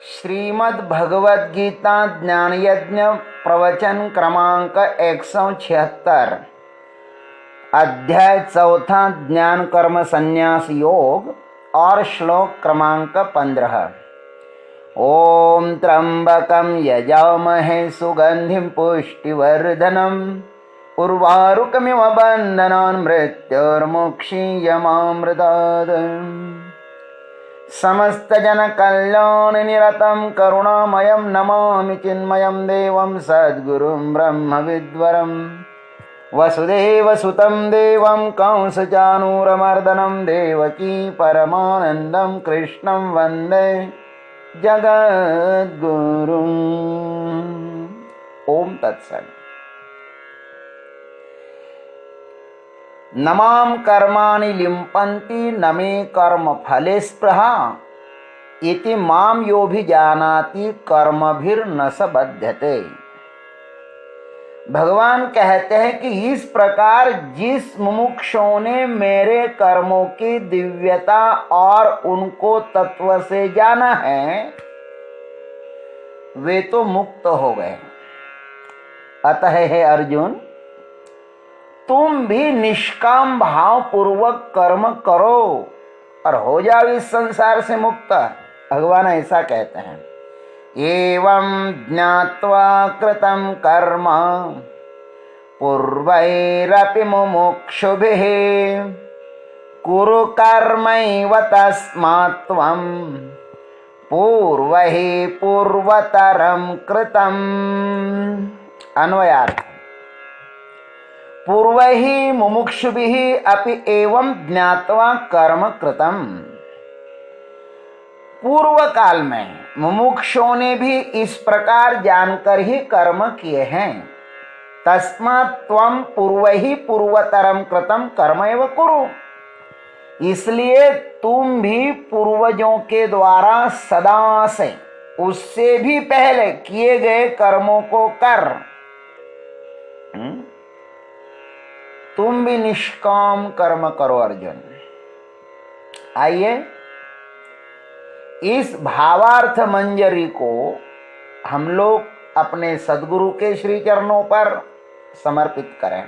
श्रीमद् भगवद गीता ज्ञान यज्ञ प्रवचन क्रमांक 176 अध्याय 4 ज्ञान कर्म संन्यास योग और श्लोक क्रमांक 15। ओम त्र्यंबकं यजामहे सुगंधिं पुष्टिवर्धनम् उर्वारुकमिव बन्धनान् मृत्युर्मुक्षीयमामृतात्। समस्त जन कल्याण निरतं करुणामयं नमामि चिन्मयं देवं सद्गुरुं ब्रह्म विद्वरं वसुदेव सुतं देवं कंसचानूरमर्दनं देवकी परमानन्दं कृष्णं वन्दे जगद्गुरुम्। ओम तत्सत्। नमाम कर्माणि लिम्पन्ति न मे कर्म फले स्पृहा इति माम योऽभिजानाति कर्मभिर्न स बध्यते। भगवान कहते हैं कि इस प्रकार जिस मुमुक्षों ने मेरे कर्मों की दिव्यता और उनको तत्व से जाना है वे तो मुक्त हो गए। अतः हे अर्जुन, तुम भी निष्काम भाव पूर्वक कर्म करो और हो जाओ इस संसार से मुक्त। भगवान ऐसा कहते हैं, एवं ज्ञात्वा कृतं कर्म पूर्वैरपि मुमुक्षुभिः कुरु कर्मैव तस्मात् त्वं पूर्वैः पूर्वतरं कृतम्। अन्वयार्थ, पूर्व ही मुमुक्षुभिः अपि एवं ज्ञात्वा कर्म कृतम्। पूर्व काल में मुमुक्षों ने भी इस प्रकार जानकर ही कर्म किए हैं। तस्मात् त्वं पूर्व ही पूर्वतरम कृतम कर्म एव कुरु। इसलिए तुम भी पूर्वजों के द्वारा सदा से उससे भी पहले किए गए कर्मों को कर। तुम भी निष्काम कर्म करो अर्जुन। आइए इस भावार्थ मंजरी को हम लोग अपने सद्गुरु के श्री चरणों पर समर्पित करें।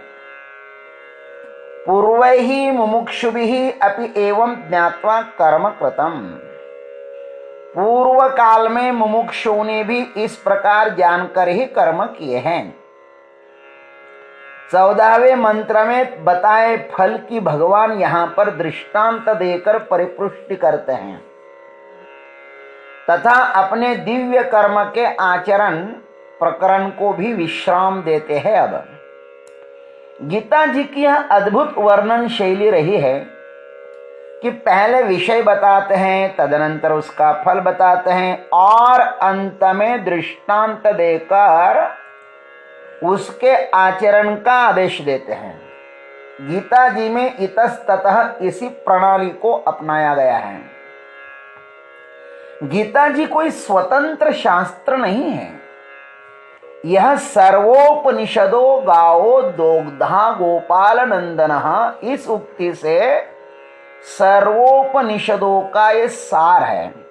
पूर्व ही मुमुक्षुभिः अपि एवं ज्ञात्वा कर्म कृतम्। पूर्व काल में मुमुक्षुओं ने भी इस प्रकार जानकर ही कर्म किए हैं। 14वें मंत्र में बताए फल की भगवान यहाँ पर दृष्टांत देकर परिपुष्टि करते हैं तथा अपने दिव्य कर्म के आचरण प्रकरण को भी विश्राम देते हैं। अब गीता जी की यह अद्भुत वर्णन शैली रही है कि पहले विषय बताते हैं, तदनंतर उसका फल बताते हैं और अंत में दृष्टांत देकर उसके आचरण का आदेश देते हैं। गीता जी में इतस्ततः इसी प्रणाली को अपनाया गया है। गीता जी कोई स्वतंत्र शास्त्र नहीं है। यह सर्वोपनिषदो गावो दोग्धा गोपाल नंदनः, इस उक्ति से सर्वोपनिषदों का ये सार है।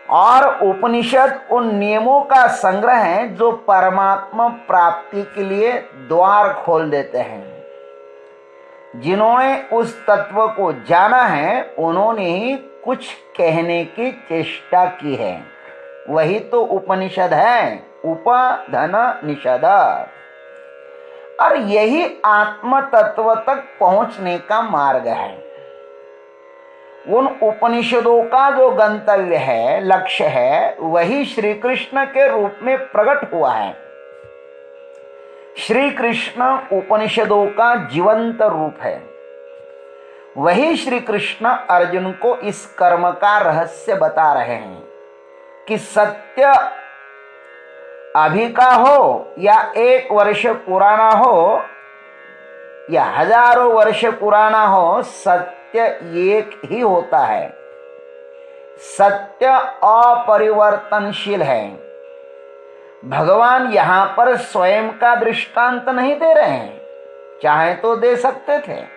और उपनिषद उन नियमों का संग्रह है जो परमात्मा प्राप्ति के लिए द्वार खोल देते हैं। जिन्होंने उस तत्व को जाना है उन्होंने ही कुछ कहने की चेष्टा की है। वही तो उपनिषद है, उपधन निषद। और यही आत्म तत्व तक पहुंचने का मार्ग है। उन उपनिषदों का जो गंतव्य है, लक्ष्य है, वही श्री कृष्ण के रूप में प्रकट हुआ है। श्री कृष्ण उपनिषदों का जीवंत रूप है। वही श्री कृष्ण अर्जुन को इस कर्म का रहस्य बता रहे हैं कि सत्य अभी का हो या 1 वर्ष पुराना हो या हजारों वर्ष पुराना हो, सत्य एक ही होता है। सत्य अपरिवर्तनशील है। भगवान यहां पर स्वयं का दृष्टांत नहीं दे रहे हैं, चाहे तो दे सकते थे।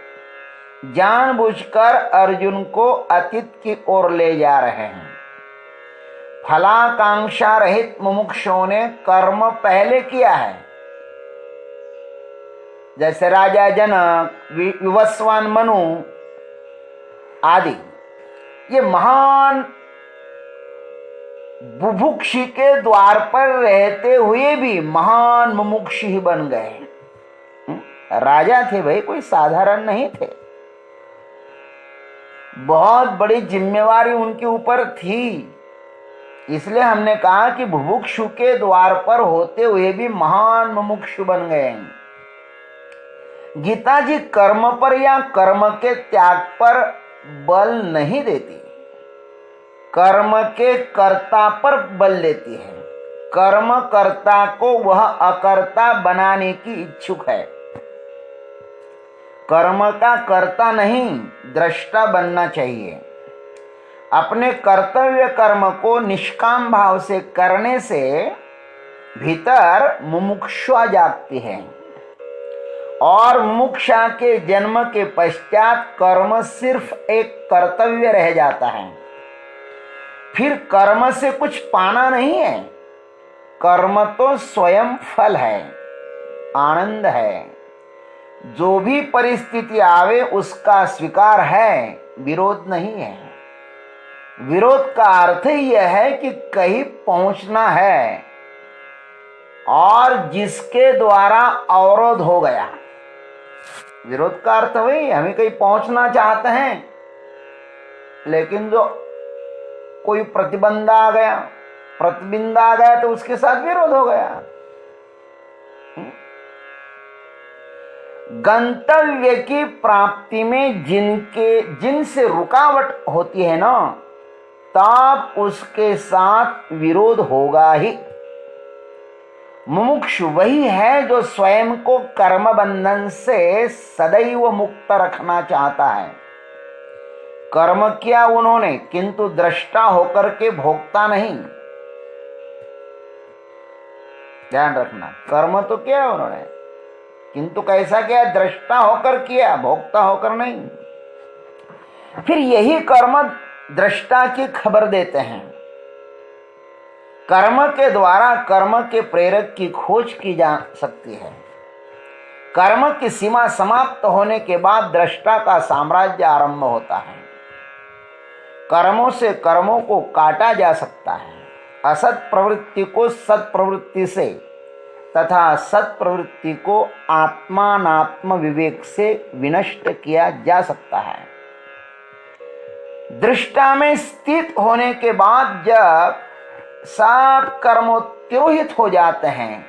जानबूझकर अर्जुन को अतीत की ओर ले जा रहे हैं। फलाकांक्षा रहित मुमुक्षुओं ने कर्म पहले किया है। जैसे राजा जनक, विवस्वान मनु आदि, ये महान बुभुक्षी के द्वार पर रहते हुए भी महान मुमुक्षु ही बन गए। राजा थे भाई, कोई साधारण नहीं थे। बहुत बड़ी जिम्मेवारी उनके ऊपर थी। इसलिए हमने कहा कि बुभुक्षु के द्वार पर होते हुए भी महान मुमुक्षु बन गए। गीता जी कर्म पर या कर्म के त्याग पर बल नहीं देती, कर्म के कर्ता पर बल देती है। कर्म कर्ता को वह अकर्ता बनाने की इच्छुक है। कर्म का कर्ता नहीं, दृष्टा बनना चाहिए। अपने कर्तव्य कर्म को निष्काम भाव से करने से भीतर मुमुक्षा जागती है और मुमुक्षा के जन्म के पश्चात कर्म सिर्फ एक कर्तव्य रह जाता है। फिर कर्म से कुछ पाना नहीं है। कर्म तो स्वयं फल है, आनंद है। जो भी परिस्थिति आवे उसका स्वीकार है, विरोध नहीं है। विरोध का अर्थ यह है कि कहीं पहुंचना है और जिसके द्वारा अवरोध हो गया। विरोध का अर्थ वही, हमें कहीं पहुंचना चाहते हैं लेकिन जो कोई प्रतिबंध आ गया, प्रतिबंध आ गया तो उसके साथ विरोध हो गया। गंतव्य की प्राप्ति में जिनसे रुकावट होती है ना, तब उसके साथ विरोध होगा ही। मुमुक्षु वही है जो स्वयं को कर्म बंधन से सदैव मुक्त रखना चाहता है। कर्म किया उन्होंने, किंतु दृष्टा होकर के भोक्ता नहीं। ध्यान रखना, कर्म तो किया उन्होंने, किंतु कैसा किया? दृष्टा होकर किया, भोक्ता होकर नहीं। फिर यही कर्म दृष्टा की खबर देते हैं। कर्म के द्वारा कर्म के प्रेरक की खोज की जा सकती है। कर्म की सीमा समाप्त होने के बाद दृष्टा का साम्राज्य आरंभ होता है। कर्मों से कर्मों को काटा जा सकता है। असत प्रवृत्ति को सत प्रवृत्ति से तथा सत प्रवृत्ति को आत्मानात्म विवेक से विनष्ट किया जा सकता है। दृष्टा में स्थित होने के बाद जब सब कर्मोत्तिरोहित हो जाते हैं,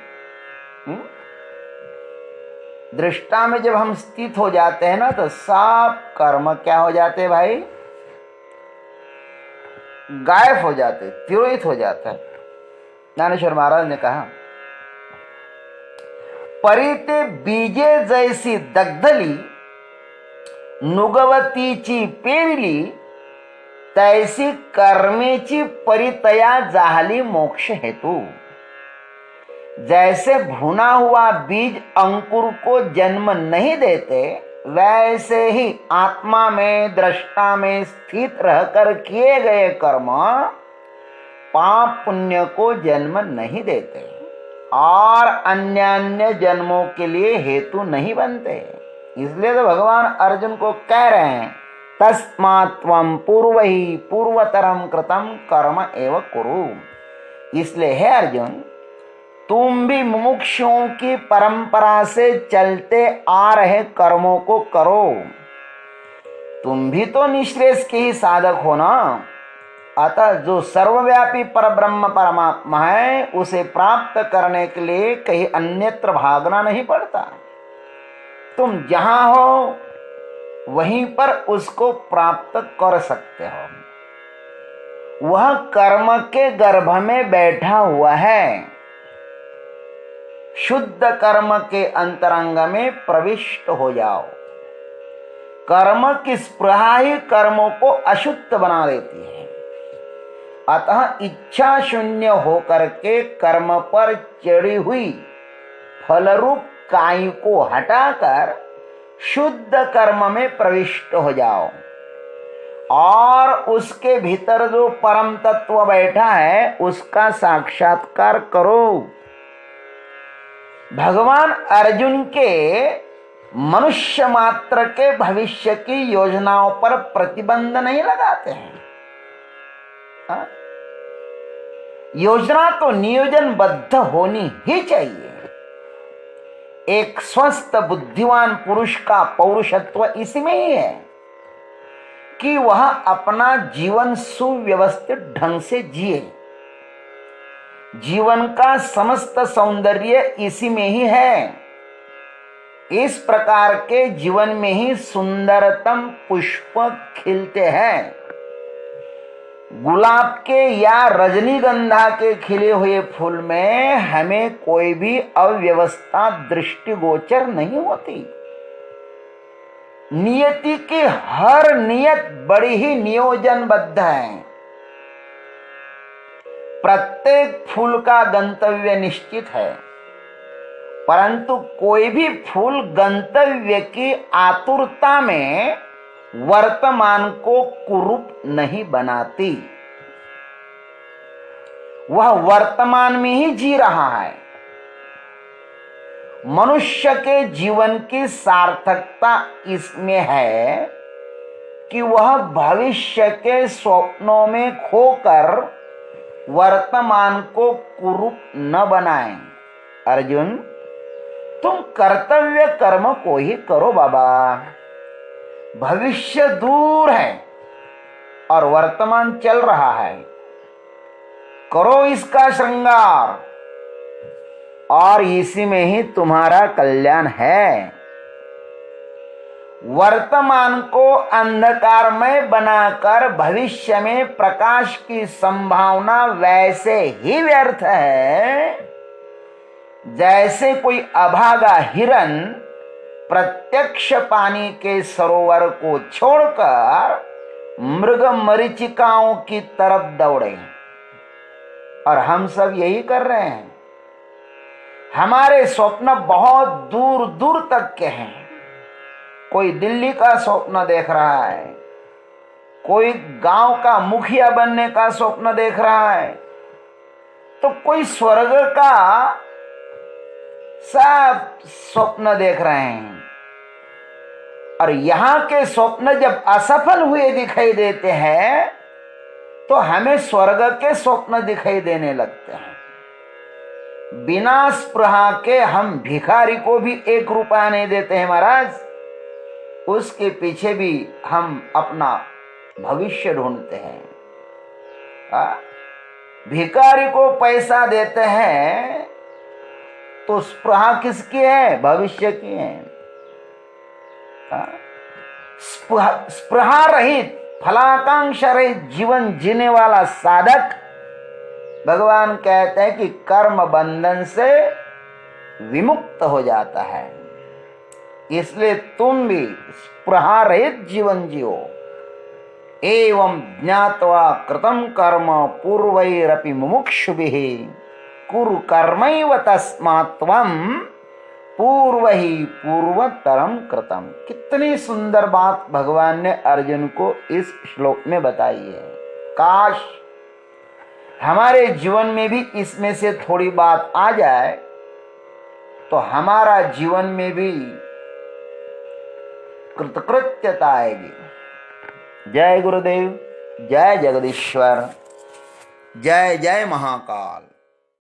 दृष्टा में जब हम स्थित हो जाते हैं ना, तो सब कर्म क्या हो जाते हैं भाई? गायब हो जाते, तिरोहित हो जाता है। ज्ञानेश्वर महाराज ने कहा, परिते बीजे जैसी दग्धली नुगवतीची पेरली तैसी कर्मेची परितया जाहली मोक्ष हेतु। जैसे भुना हुआ बीज अंकुर को जन्म नहीं देते, वैसे ही आत्मा में दृष्टा में स्थित रहकर किए गए कर्म पाप पुण्य को जन्म नहीं देते और अन्य अन्य जन्मों के लिए हेतु नहीं बनते। इसलिए तो भगवान अर्जुन को कह रहे हैं, तस्मात् त्वं पूर्वहि पूर्वतरम कृतम कर्म एव कुरु। इसलिए हे अर्जुन, तुम भी मुमुक्षुओं की परंपरा से चलते आ रहे कर्मों को करो। तुम भी तो निःश्रेयस के ही साधक हो ना। अतः जो सर्वव्यापी परब्रह्म परमात्मा है, उसे प्राप्त करने के लिए कहीं अन्यत्र भागना नहीं पड़ता। तुम जहां हो वहीं पर उसको प्राप्त कर सकते हो। वह कर्म के गर्भ में बैठा हुआ है। शुद्ध कर्म के अंतरंग में प्रविष्ट हो जाओ। कर्म की स्पृहा ही कर्मों को अशुद्ध बना देती है। अतः इच्छा शून्य होकर के कर्म पर चढ़ी हुई फलरूप काई को हटाकर शुद्ध कर्म में प्रविष्ट हो जाओ। और उसके भीतर जो परम तत्व बैठा है उसका साक्षात्कार करो। भगवान अर्जुन के मनुष्य मात्र के भविष्य की योजनाओं पर प्रतिबंध नहीं लगाते हैं। योजना तो नियोजनबद्ध होनी ही चाहिए। एक स्वस्थ बुद्धिमान पुरुष का पौरुषत्व इसमें ही है कि वह अपना जीवन सुव्यवस्थित ढंग से जिए। जीवन का समस्त सौंदर्य इसी में ही है। इस प्रकार के जीवन में ही सुंदरतम पुष्प खिलते हैं। गुलाब के या रजनीगंधा के खिले हुए फूल में हमें कोई भी अव्यवस्था दृष्टिगोचर नहीं होती। नियति की हर नियत बड़ी ही नियोजनबद्ध है। प्रत्येक फूल का गंतव्य निश्चित है, परंतु कोई भी फूल गंतव्य की आतुरता में वर्तमान को कुरूप नहीं बनाती। वह वर्तमान में ही जी रहा है। मनुष्य के जीवन की सार्थकता इसमें है कि वह भविष्य के स्वप्नों में खोकर वर्तमान को कुरूप न बनाए। अर्जुन, तुम कर्तव्य कर्म को ही करो बाबा। भविष्य दूर है और वर्तमान चल रहा है। करो इसका श्रृंगार और इसी में ही तुम्हारा कल्याण है। वर्तमान को अंधकारमय बनाकर भविष्य में प्रकाश की संभावना वैसे ही व्यर्थ है जैसे कोई अभागा हिरन प्रत्यक्ष पानी के सरोवर को छोड़कर मृग मरीचिकाओं की तरफ दौड़े। और हम सब यही कर रहे हैं। हमारे स्वप्न बहुत दूर दूर तक के हैं। कोई दिल्ली का स्वप्न देख रहा है, कोई गांव का मुखिया बनने का स्वप्न देख रहा है, तो कोई स्वर्ग का सब स्वप्न देख रहे हैं। और यहां के स्वप्न जब असफल हुए दिखाई देते हैं तो हमें स्वर्ग के स्वप्न दिखाई देने लगते हैं। बिना स्पृहा के हम भिखारी को भी 1 रुपया नहीं देते हैं महाराज। उसके पीछे भी हम अपना भविष्य ढूंढते हैं। भिखारी को पैसा देते हैं तो स्पृहा किसकी है? भविष्य की है। स्पृहा रहित, फलाकांक्षा रहित जीवन जीने वाला साधक, भगवान कहते हैं कि कर्म बंधन से विमुक्त हो जाता है। इसलिए तुम भी स्पृहा रहित जीवन जियो। एवं ज्ञात्वा कृतं कर्म पूर्वैरपि मुमुक्षुभिः कुरु कर्मैव तस्मात् त्वं पूर्वहि पूर्वतरम कृतम। कितनी सुंदर बात भगवान ने अर्जुन को इस श्लोक में बताई है। काश हमारे जीवन में भी इसमें से थोड़ी बात आ जाए तो हमारा जीवन में भी कृतकृत्यता आएगी। जय गुरुदेव, जय जगदीश्वर, जय जय महाकाल।